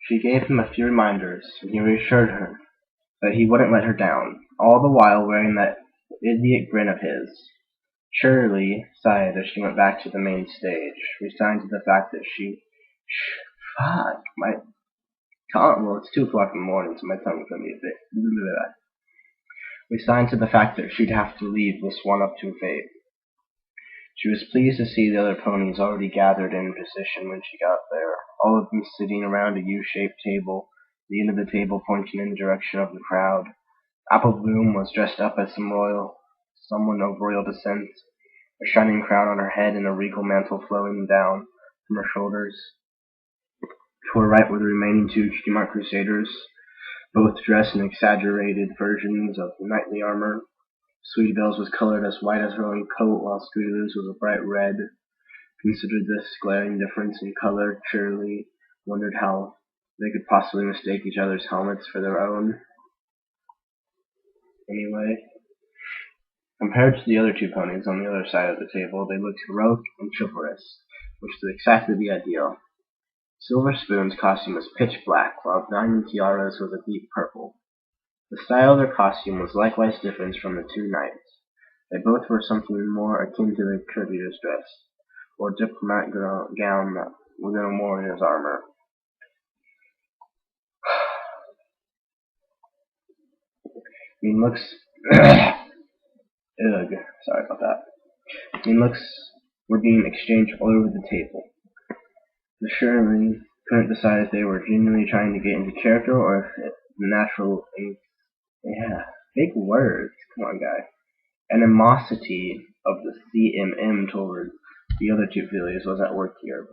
She gave him a few reminders, and he reassured her that he wouldn't let her down, all the while wearing that idiot grin of his. Cheerilee sighed as she went back to the main stage, resigned to the fact that fuck, my tongue, well, it's 2 o'clock in the morning, so my tongue's gonna be a bit, resigned to the fact that she'd have to leave this one up to fate. She was pleased to see the other ponies already gathered in position when she got there, all of them sitting around a U-shaped table, the end of the table pointing in the direction of the crowd. Apple Bloom was dressed up as someone of royal descent, a shining crown on her head and a regal mantle flowing down from her shoulders. To her right were the remaining 2 Cutie Crusaders, both dressed in exaggerated versions of knightly armor. Sweetie Belle's was colored as white as her own coat, while Squealy's was a bright red. Considered this glaring difference in color, Cheerilee wondered how they could possibly mistake each other's helmets for their own. Anyway, compared to the other 2 ponies on the other side of the table, they looked heroic and chivalrous, which was exactly the ideal. Silver Spoon's costume was pitch black, while Diamond Tiara's was a deep purple. The style of their costume was likewise different from the 2 knights. They both wore something more akin to the courtier's dress, or diplomat gown within a warrior's armor. Looks sorry about that. Looks were being exchanged all over the table. The Cheerilee couldn't decide if they were genuinely trying to get into character or if the natural big words, come on guy, animosity of the CMM toward the other 2 fillies was at work here.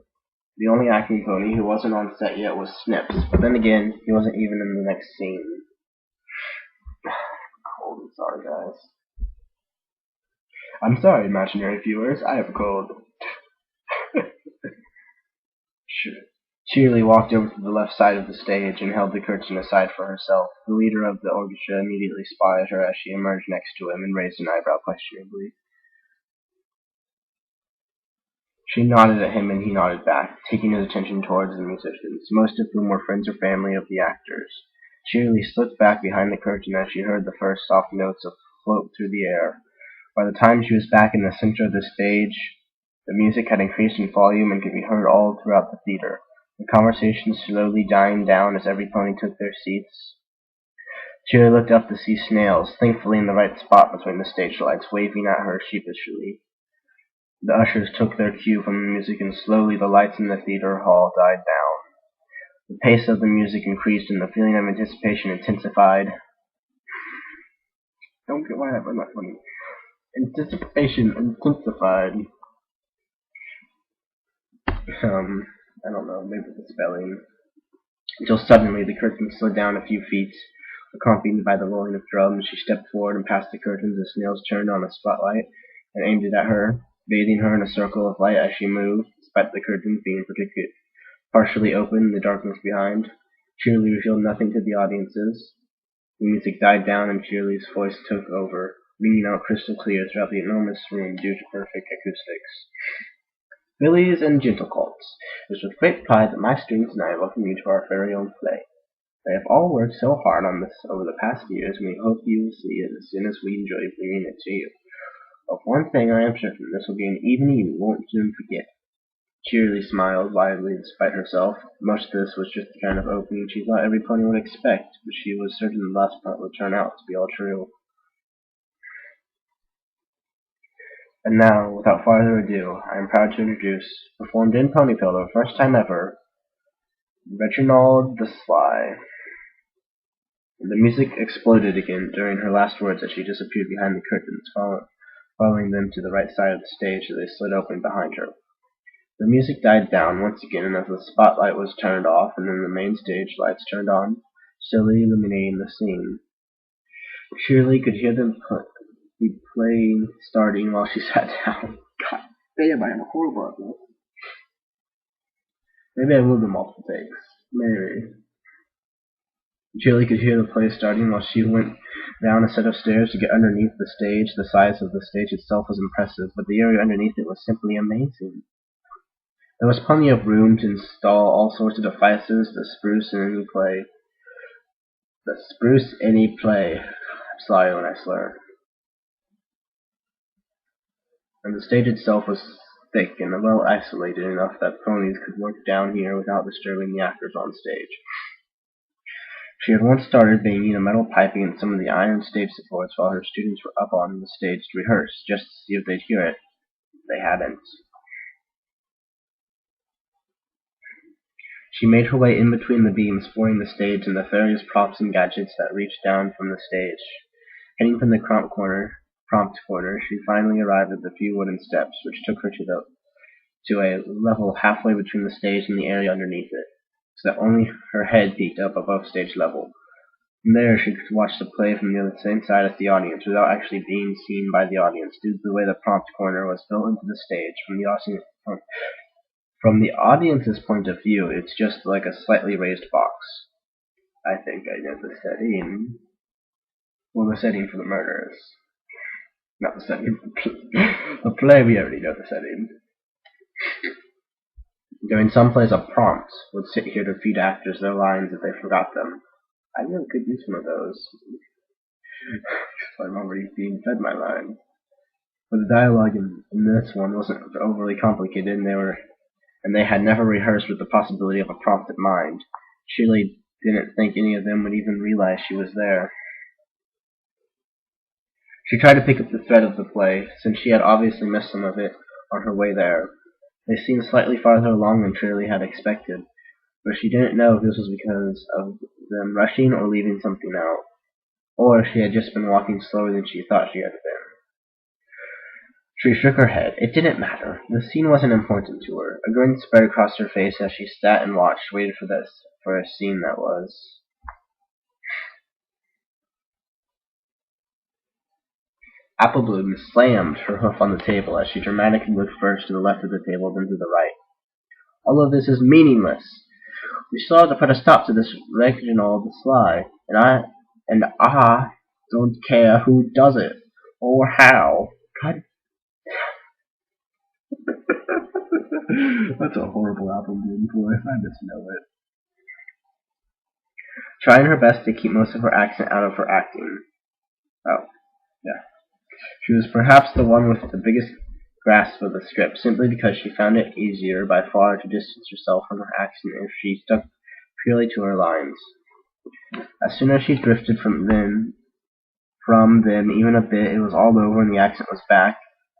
The only acting pony who wasn't on set yet was Snips, but then again, he wasn't even in the next scene. Cold, I'm sorry guys. I'm sorry, imaginary viewers, I have a cold. Cheerilee walked over to the left side of the stage and held the curtain aside for herself. The leader of the orchestra immediately spotted her as she emerged next to him and raised an eyebrow questionably. She nodded at him and he nodded back, taking his attention towards the musicians, most of whom were friends or family of the actors. Cheerilee slipped back behind the curtain as she heard the first soft notes float through the air. By the time she was back in the center of the stage, the music had increased in volume and could be heard all throughout the theater, the conversation slowly dying down as every pony took their seats. Cheerilee looked up to see Snails, thankfully in the right spot between the stage lights, waving at her sheepishly. The ushers took their cue from the music, and slowly the lights in the theater hall died down. The pace of the music increased, and the feeling of anticipation intensified. Don't get why I'm not funny. Anticipation intensified. I don't know, maybe the spelling. Until suddenly the curtain slid down a few feet, accompanied by the rolling of drums. She stepped forward and past the curtains as Snails turned on a spotlight and aimed it at her, bathing her in a circle of light as she moved, despite the curtains being partially open in the darkness behind. Cheerilee revealed nothing to the audiences. The music died down and Cheerilee's voice took over, ringing out crystal clear throughout the enormous room due to perfect acoustics. Fillies and gentlecolts, it is with great pride that my students and I welcome you to our very own play. They have all worked so hard on this over the past years, and we hope you will see it as soon as we enjoy bringing it to you. Of one thing I am certain, this will be an evening you won't soon forget. Cheerilee smiled widely despite herself. Most of this was just the kind of opening she thought every pony would expect, but she was certain the last part would turn out to be all true. And now, without farther ado, I am proud to introduce, performed in Ponyville the first time ever, Reginald the Sly. The music exploded again during her last words as she disappeared behind the curtains, following them to the right side of the stage as they slid open behind her. The music died down once again, and as the spotlight was turned off and then the main stage lights turned on, slowly illuminating the scene. Cheerilee could hear them be playing starting while she sat down. God damn, I am horrible at this. Maybe I will do multiple takes. Maybe. Cheerilee could hear the play starting while she went down a set of stairs to get underneath the stage. The size of the stage itself was impressive, but the area underneath it was simply amazing. There was plenty of room to install all sorts of devices to spruce any play. I'm sorry when I slur. And the stage itself was thick and well isolated enough that ponies could work down here without disturbing the actors on stage. She had once started banging a metal piping in some of the iron stage supports while her students were up on the stage to rehearse, just to see if they'd hear it. They hadn't. She made her way in between the beams supporting the stage and the various props and gadgets that reached down from the stage. Heading from the prompt corner, she finally arrived at the few wooden steps, which took her to a level halfway between the stage and the area underneath it, so that only her head peeked up above stage level. From there, she could watch the play from the same side as the audience, without actually being seen by the audience, due to the way the prompt corner was built into the stage. From the audience's point of view, it's just like a slightly raised box. I think I know the setting. Well, the setting for the murders. Not the setting for the play, we already know the setting. During some plays, a prompt would sit here to feed actors their lines if they forgot them. I really could use one of those. I'm already being fed my lines. But the dialogue in this one wasn't overly complicated, and they had never rehearsed with the possibility of a prompt in mind. Cheerilee didn't think any of them would even realize she was there. She tried to pick up the thread of the play, since she had obviously missed some of it on her way there. They seemed slightly farther along than Cheerilee had expected, but she didn't know if this was because of them rushing or leaving something out, or if she had just been walking slower than she thought she had been. She shook her head. It didn't matter. The scene wasn't important to her. A grin spread across her face as she sat and waited for a scene that was. Apple Bloom slammed her hoof on the table as she dramatically looked first to the left of the table, then to the right. All of this is meaningless. We still have to put a stop to this Reginald Sly, and I don't care who does it or how. God. That's a horrible Apple Bloom voice. I just know it. Trying her best to keep most of her accent out of her acting. Oh, yeah. She was perhaps the one with the biggest grasp of the script, simply because she found it easier by far to distance herself from her accent if she stuck purely to her lines. As soon as she drifted from them even a bit, it was all over and the accent was back,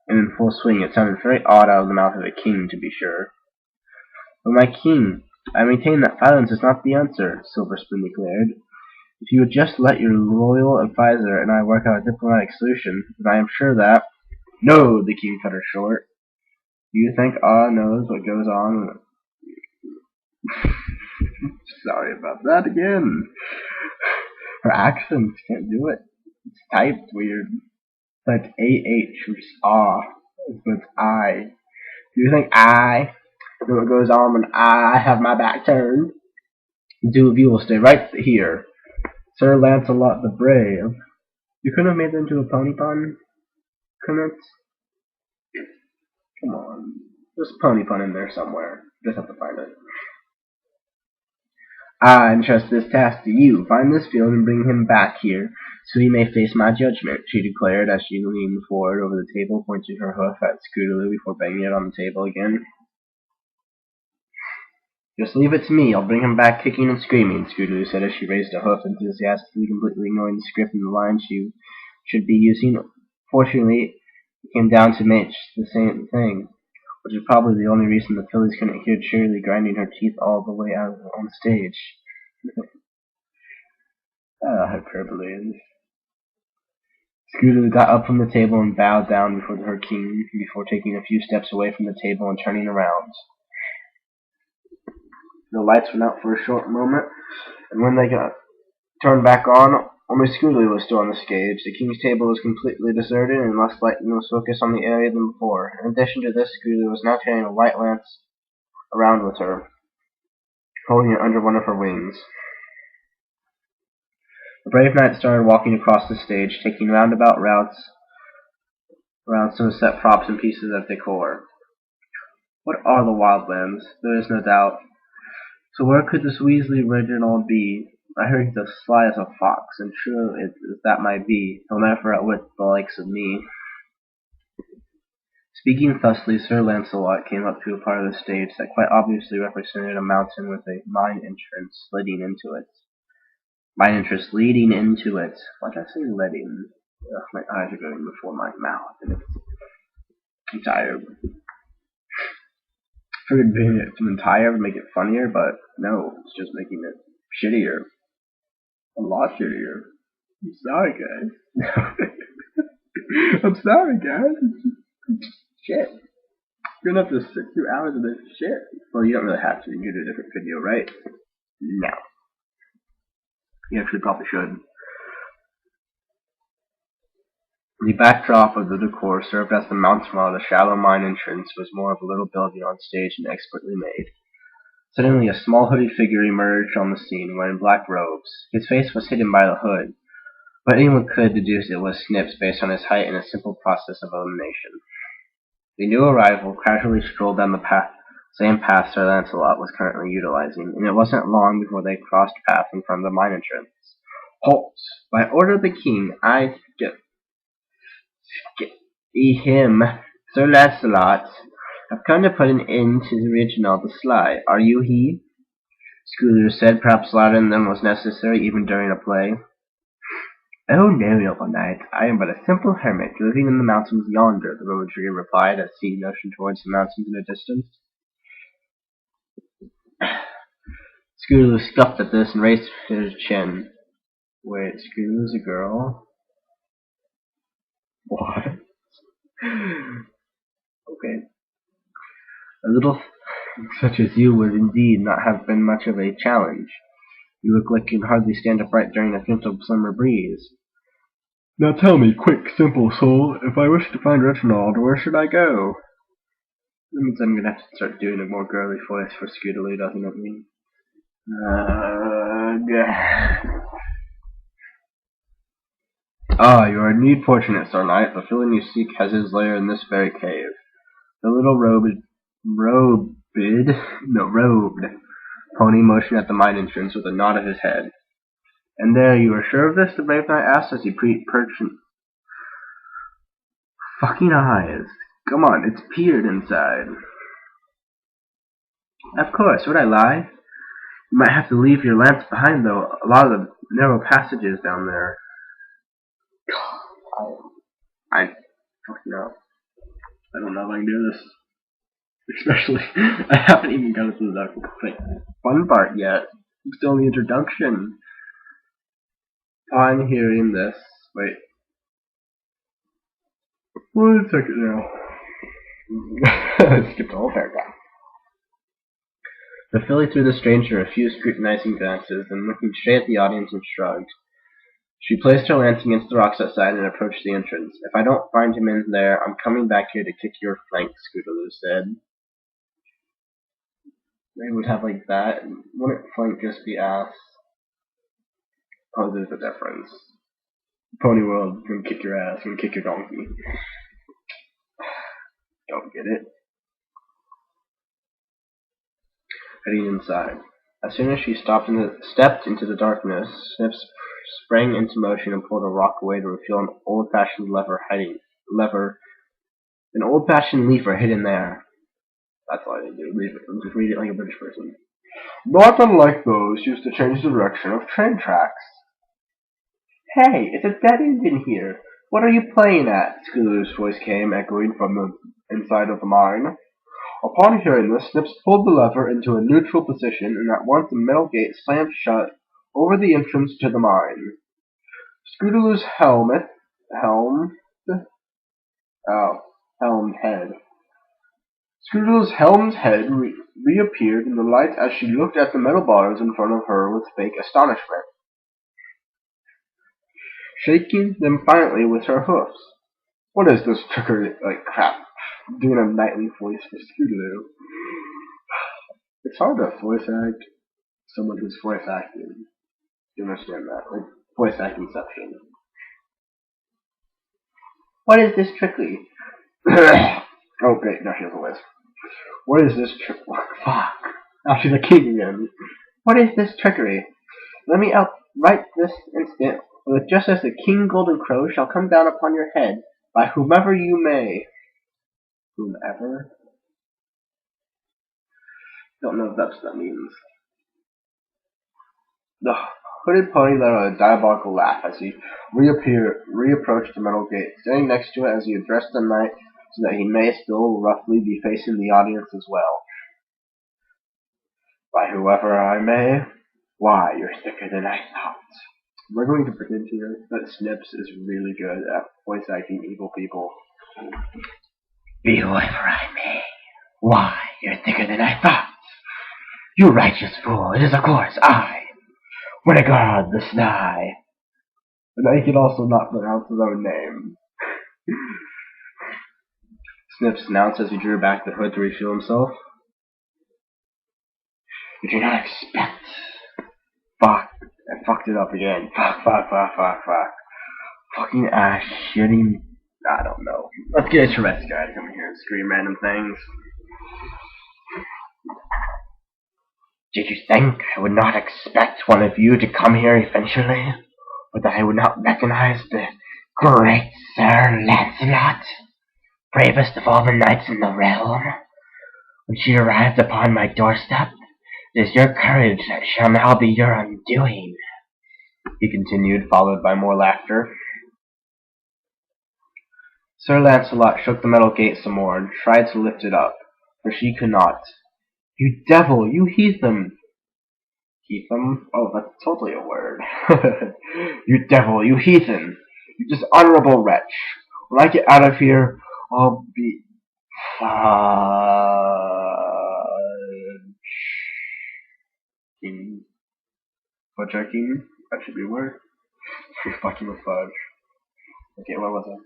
and in full swing. It sounded very odd out of the mouth of a king, to be sure. But my king, I maintain that violence is not the answer, Silverspoon declared. If you would just let your royal advisor and I work out a diplomatic solution, then I am sure that— No, the king cut her short. Do you think Ah knows what goes on? Sorry about that again. Her accent can't do it. It's typed weird. It's like AH, which is Ah. So it's I. Do you think I know what goes on when I have my back turned? The two of you will stay right here. Sir Lancelot the Brave. You couldn't have made that into a pony pun? Couldn't it? Come on. There's a pony pun in there somewhere. Just have to find it. I entrust this task to you. Find this field and bring him back here, so he may face my judgment, she declared as she leaned forward over the table, pointing her hoof at Scootaloo before banging it on the table again. Just leave it to me. I'll bring him back kicking and screaming, Scootaloo said as she raised a hoof enthusiastically, completely ignoring the script and the lines she should be using. Fortunately, it came down to match the same thing, which is probably the only reason the fillies couldn't hear Cheerilee grinding her teeth all the way out on stage. Hyperbole. Scootaloo got up from the table and bowed down before her king, before taking a few steps away from the table and turning around. The lights went out for a short moment, and when they got turned back on, only Scootaloo was still on the stage. The king's table was completely deserted, and less lighting was focused on the area than before. In addition to this, Scootaloo was now carrying a light lance around with her, holding it under one of her wings. The brave knight started walking across the stage, taking roundabout routes around some set props and pieces of decor. What are the wildlands? There is no doubt. So where could this Weasley original be? I heard he's as sly as a fox, and true as that might be, he'll never outwit the likes of me. Speaking thusly, Sir Lancelot came up to a part of the stage that quite obviously represented a mountain with a mine entrance leading into it. Mine entrance leading into it. Why did I say leading? Ugh, my eyes are going before my mouth, and I'm tired. I figured doing it to entire would make it funnier, but no, it's just making it shittier. A lot shittier. I'm sorry, guys. I'm sorry, guys. Shit. You're gonna have to sit through hours of this shit. Well, you don't really have to. You can do a different video, right? No. You actually probably should. The backdrop of the decor served as the mountain while the shallow mine entrance was more of a little building on stage and expertly made. Suddenly a small hooded figure emerged on the scene, wearing black robes. His face was hidden by the hood, but anyone could deduce it was Snips based on his height and a simple process of elimination. The new arrival casually strolled down the same path Sir Lancelot was currently utilizing, and it wasn't long before they crossed paths in front of the mine entrance. Halt! By order of the king, I him, Sir Lancelot, I've come to put an end to the original, the sly. Are you he? Scooter said, perhaps louder than was necessary even during a play. Oh no, noble knight, I am but a simple hermit living in the mountains yonder, the Roadtree replied as he motioned towards the mountains in the distance. Scooter scuffed at this and raised his chin. Wait, Scooter's a girl? What? Okay. A little such as you would indeed not have been much of a challenge. You look like you can hardly stand upright during a gentle summer breeze. Now tell me, quick, simple soul, if I wish to find Reginald, where should I go? That means I'm gonna have to start doing a more girly voice for Scootaloo, doesn't it mean? Ah, you are indeed fortunate, Sir Knight. The villain you seek has his lair in this very cave. The little robed pony motioned at the mine entrance with a nod of his head. And there, you are sure of this? The brave knight asked as he perched. Fucking eyes. Come on, it's peered inside. Of course, would I lie? You might have to leave your lamps behind, though. A lot of the narrow passages down there. I fucking know. I don't know if I can do this. Especially, I haven't even gotten to the fun part yet. I'm still in the introduction. I'm hearing this. Wait. 1 second now. I skipped the whole paragraph. The filly threw the stranger a few scrutinizing glances, then looking straight at the audience and shrugged. She placed her lance against the rocks outside and approached the entrance. If I don't find him in there, I'm coming back here to kick your flank, Scootaloo said. They would have like that. Wouldn't flank just be ass? Oh, there's a difference. Pony World can kick your ass, can kick your donkey. Don't get it. Heading inside. As soon as she stepped into the darkness, Snips sprang into motion and pulled a rock away to reveal an old-fashioned leafer hidden there. That's all I did do. Leave it. Just read it like a British person. Not unlike those used to change the direction of train tracks. Hey, it's a dead end in here. What are you playing at? Scootaloo's voice came, echoing from the inside of the mine. Upon hearing this, Snips pulled the lever into a neutral position, and at once a metal gate slammed shut over the entrance to the mine. Scootaloo's helmed head. Scootaloo's helmed head reappeared in the light as she looked at the metal bars in front of her with fake astonishment, shaking them violently with her hoofs. What is this trickery? Like crap. I'm doing a nightly voice for Scootaloo. It's hard to voice act someone who's voice acting. You understand that? Like voice actingception. What is this trickery? Oh great, now she has a voice. What is this fuck. Now she's a king again. What is this trickery? Let me out right this instant, for just as the King Golden Crow shall come down upon your head, by whomever you may. Whomever? Don't know if that's what that means. The hooded pony let out a diabolical laugh as he reapproached the metal gate, standing next to it as he addressed the knight so that he may still roughly be facing the audience as well. By whoever I may? Why, you're thicker than I thought. We're going to pretend here that Snips is really good at voice acting evil people. Be whoever I may. Why, you're thicker than I thought. You righteous fool, it is of course I, Renegade the Sly. And I can also not pronounce his own name. Snips announced as he drew back the hood to refuel himself. You do not expect. Fuck. I fucked it up again. Fuck. Fucking ass shitting. I don't know. Let's get a Tourette's guy to come here and scream random things. Did you think I would not expect one of you to come here eventually? Or that I would not recognize the great Sir Lancelot, bravest of all the knights in the realm? When she arrived upon my doorstep, it is your courage that shall now be your undoing, he continued, followed by more laughter. Sir Lancelot shook the metal gate some more and tried to lift it up, for she could not. You devil, you heathen! Heathen? Oh, that's totally a word. You devil, you heathen! You dishonorable wretch! When I get out of here, I'll be fudging. That should be a word. You're fucking with fudge. Okay, what was it?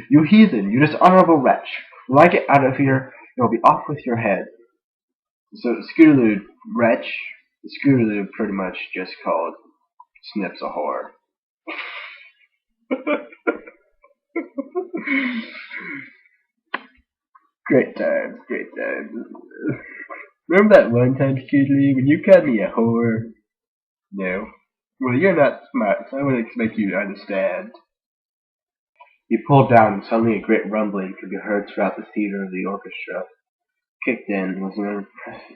You heathen, you dishonorable wretch! When I get out of here, you'll be off with your head. So Scootaloo wretch, Scootaloo pretty much just called Snips a whore. Great times. Remember that one time, Scootaloo, when you called me a whore? No. Well, you're not smart, so I wouldn't expect you to understand. He pulled down, and suddenly a great rumbling could be heard throughout the theater of the orchestra. Kicked in was an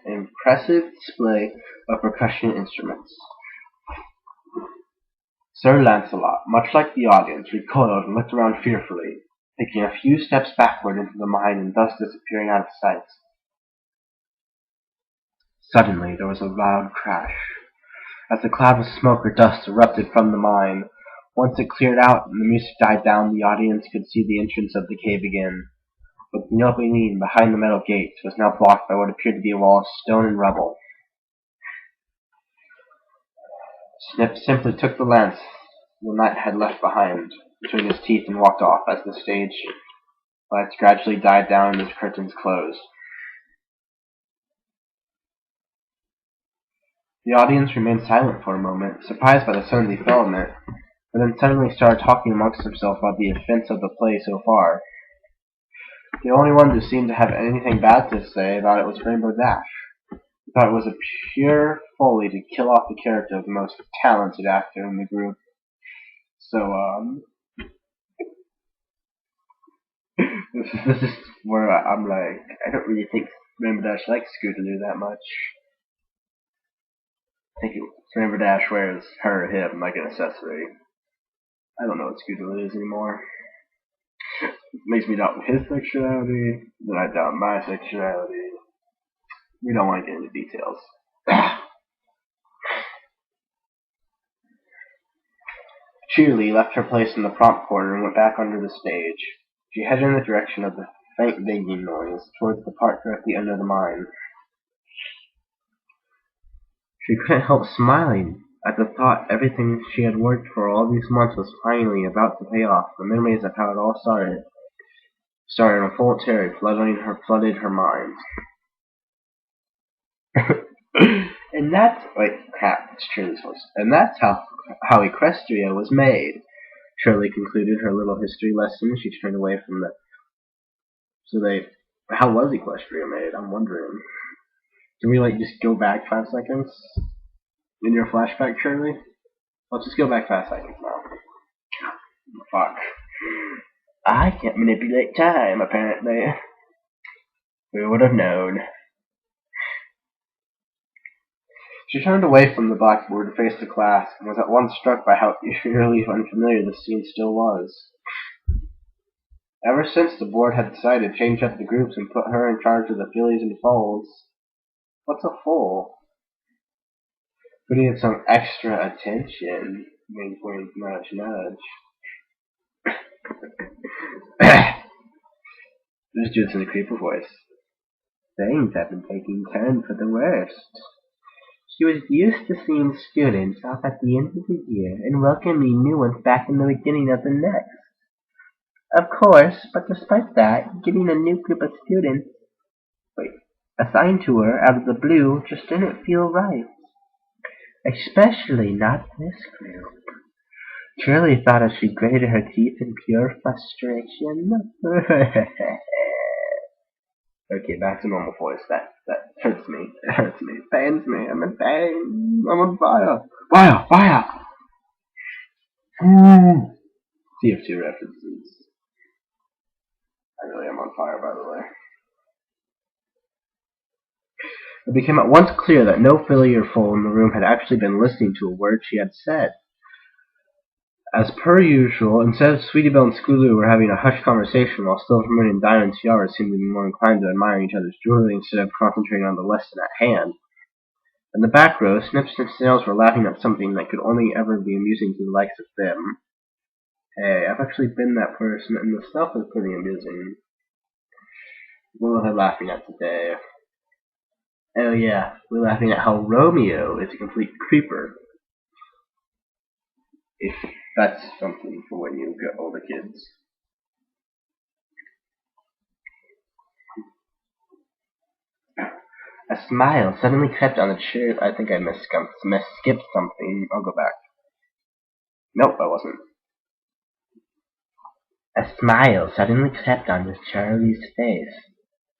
impressive display of percussion instruments. Sir Lancelot, much like the audience, recoiled and looked around fearfully, taking a few steps backward into the mine and thus disappearing out of sight. Suddenly there was a loud crash. As a cloud of smoke or dust erupted from the mine, once it cleared out and the music died down, the audience could see the entrance of the cave again. But the opening behind the metal gate was now blocked by what appeared to be a wall of stone and rubble. Snip simply took the lance the knight had left behind between his teeth and walked off as the stage lights gradually died down and the curtains closed. The audience remained silent for a moment, surprised by the sudden development, but then suddenly started talking amongst themselves about the events of the play so far. The only one who seemed to have anything bad to say about it was Rainbow Dash. He thought it was a pure folly to kill off the character of the most talented actor in the group. So, this is where I'm like, I don't really think Rainbow Dash likes Scootaloo that much. I think Rainbow Dash wears her or him like an accessory. I don't know what Scootaloo is anymore. It makes me doubt his sexuality, then I doubt my sexuality. We don't want to get into details. Cheerilee left her place in the prompt corner and went back under the stage. She headed in the direction of the faint banging noise, towards the part directly under the mine. She couldn't help smiling at the thought everything she had worked for all these months was finally about to pay off. The memories of how it all started in full terror flooded her mind. And that's it's Shirley's voice. And that's how Equestria was made. Shirley concluded her little history lesson. She turned away from the How was Equestria made? I'm wondering. Can we, like, just go back 5 seconds? In your flashback, Shirley? Let's just go back 5 seconds now. Fuck. I can't manipulate time, apparently. We would have known. She turned away from the blackboard to face the class, and was at once struck by how eerily unfamiliar the scene still was. Ever since the board had decided to change up the groups and put her in charge of the fillies and foals. What's a foal? Who needed some extra attention? Wink, wink, nudge, nudge. Just do this in a creeper voice. Things have been taking turn for the worst. She was used to seeing students off at the end of the year and welcoming new ones back in the beginning of the next. Of course, but despite that, getting a new group of students assigned to her out of the blue just didn't feel right. Especially not this group. Cheerilee thought as she grated her teeth in pure frustration. Okay, back to normal voice. That hurts me. It hurts me. It pains me. I'm in pain. I'm on fire. Fire! Fire! TF2 references. I really am on fire, by the way. It became at once clear that no filly or foal in the room had actually been listening to a word she had said. As per usual, instead of Sweetie Belle and Skooloo were having a hushed conversation, while Silvermoon and Diamond Tiara seemed to be more inclined to admire each other's jewelry instead of concentrating on the lesson at hand. In the back row, Snips and Snails were laughing at something that could only ever be amusing to the likes of them. Hey, I've actually been that person, and the stuff is pretty amusing. What were they laughing at today? Oh yeah, we're laughing at how Romeo is a complete creeper. If that's something for when you get older kids. A smile suddenly crept on the chair. I think I skipped something. I'll go back. Nope, I wasn't. A smile suddenly crept onto Charlie's face.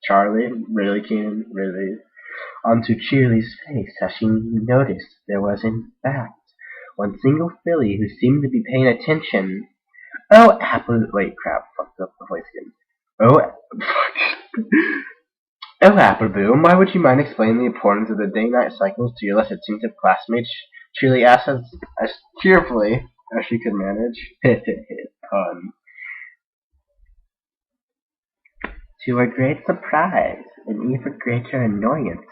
Charlie? Really, Keenan? Really? Onto Cheerilee's face as she noticed there was, in fact, one single filly who seemed to be paying attention. Oh, Apple. Wait, crap. Fucked up the voice again. Oh, oh, Appleboom, why would you mind explaining the importance of the day-night cycles to your less attentive classmates? Cheerilee asked as cheerfully as she could manage. Pun. To her great surprise, and even greater annoyance,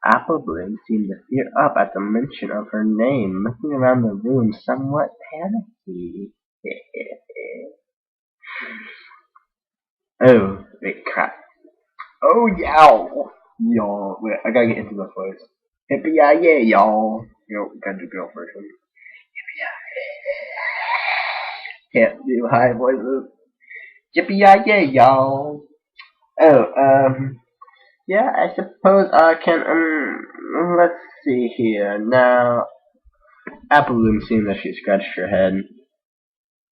Applebloom seemed to tear up at the mention of her name, looking around the room somewhat panicky. Oh, wait, crap. Oh, yow! Y'all. Wait, I gotta get into the voice. Hippie-yay, y'all. Gotta do girl version. Can't do high voices. Yippee-yay, y'all. Oh, yeah, I suppose I can, let's see here. Now, Applebloom seemed that she scratched her head.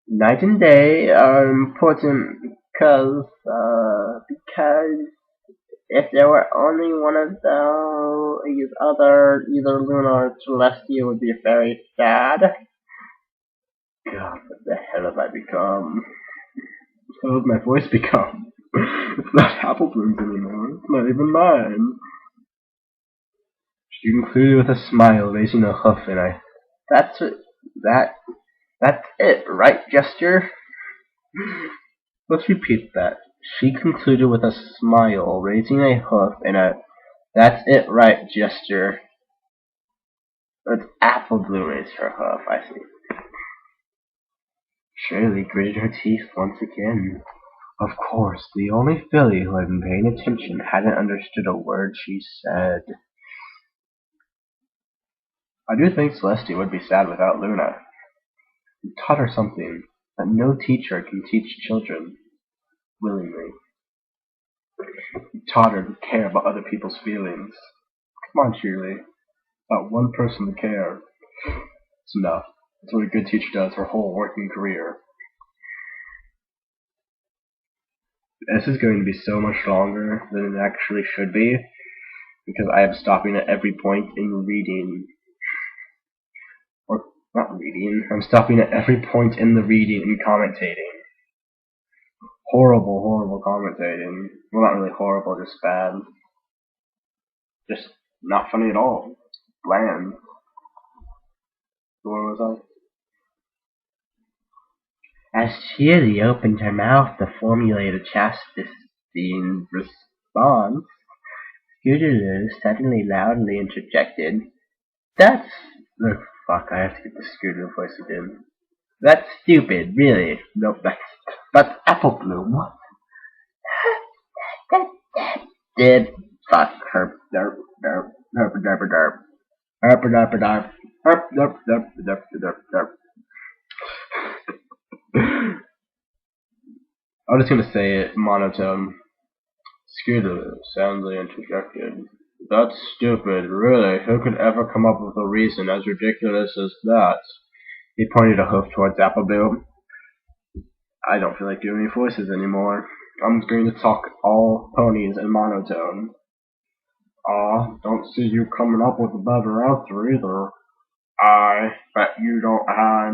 Night and day are important because if there were only one of those either Luna or Celestia would be very sad. God, what the hell have I become? What has my voice become? It's not Applebloom's anymore. It's not even mine. She concluded with a smile, raising a hoof, and That's it, right, Gesture? Let's repeat that. She concluded with a smile, raising a hoof, and that's it, right, Gesture. That's Applebloom raised her hoof, I see. Shirley gritted her teeth once again. Of course, the only filly who had been paying attention hadn't understood a word she said. I do think Celestia would be sad without Luna. You taught her something that no teacher can teach children willingly. You taught her to care about other people's feelings. Come on, Cheerilee. Not one person to care. It's enough. That's what a good teacher does her whole working career. This is going to be so much longer than it actually should be, because I am stopping at every point in reading. Or, not reading, I'm stopping at every point in the reading and commentating. Horrible, horrible commentating. Well, not really horrible, just bad. Just not funny at all. Bland. What was I? As Cheerilee opened her mouth to formulate a chastising response, Scootaloo suddenly loudly interjected, "That's... oh, fuck, I have to get the Scootaloo voice again. That's stupid, really. Nope, that's Apple Bloom. What? Did... fuck, herp, derp, derp, herp, derp, derp. Herp, derp, derp. Herp, derp, derp, derp, derp, derp. I'm just gonna say it monotone. Scootaloo soundly interjected. That's stupid, really. Who could ever come up with a reason as ridiculous as that? He pointed a hoof towards Appleboo. I don't feel like doing any voices anymore. I'm going to talk all ponies in monotone. Aw, don't see you coming up with a better answer either. I bet you don't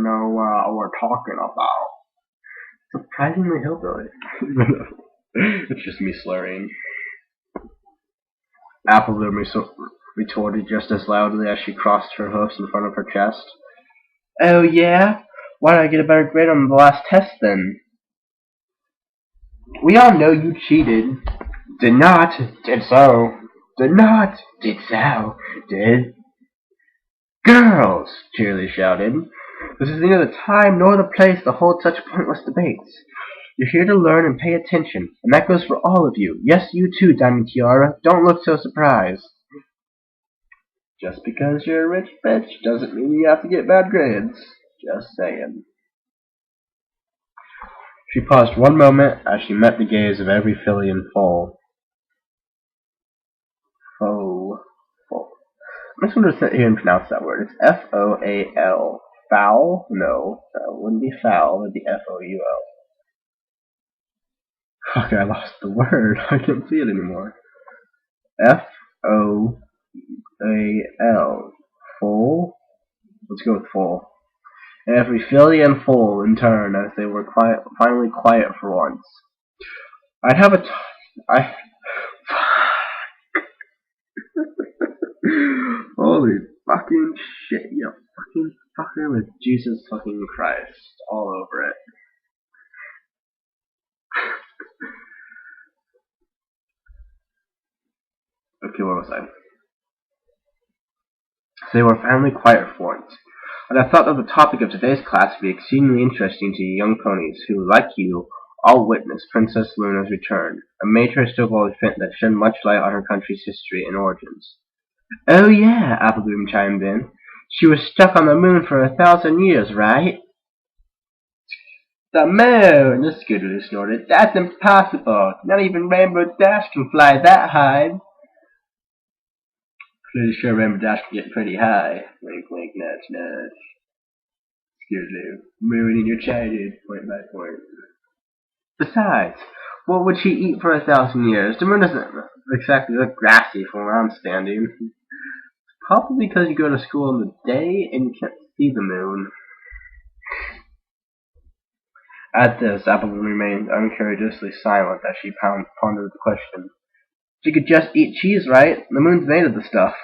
know what we're talking about. Surprisingly hillbilly. It's just me slurring. Applebloom retorted just as loudly as she crossed her hoofs in front of her chest. Oh yeah? Why did I get a better grade on the last test then? We all know you cheated. Did not. Did so. Did not. Did so. Did. Girls! Cheerilee shouted. This is neither the time nor the place to hold such pointless debates. You're here to learn and pay attention, and that goes for all of you. Yes, you too, Diamond Tiara. Don't look so surprised. Just because you're a rich bitch doesn't mean you have to get bad grades. Just saying. She paused one moment as she met the gaze of every filly in foal. Foal. I'm just going to sit here and pronounce that word. It's F-O-A-L. Foul? No, that wouldn't be foul. It would be F-O-U-L. Fuck, I lost the word. I can't see it anymore. F-O-A-L. Foal? Let's go with foal. Every filly and foal in turn, as they were finally quiet for once. I'd have a Holy fucking shit, you fucking fucker with Jesus fucking Christ all over it. Okay, where was I? So they were finally quiet for once. And I thought that the topic of today's class would be exceedingly interesting to you young ponies who, like you, all witnessed Princess Luna's return, a major historical event that shed much light on her country's history and origins. Oh yeah, Applebloom chimed in. She was stuck on the moon for 1,000 years, right? The moon! The Scootaloo snorted. That's impossible! Not even Rainbow Dash can fly that high! Pretty sure Rainbow Dash can get pretty high. Wink, wink, nudge, nudge. Scootaloo. Moon in your childhood, point by point. Besides, what would she eat for 1,000 years? The moon doesn't exactly look grassy from where I'm standing. Probably because you go to school in the day and you can't see the moon. At this, Applebloom remained uncourageously silent as she pondered the question. She could just eat cheese, right? The moon's made of the stuff.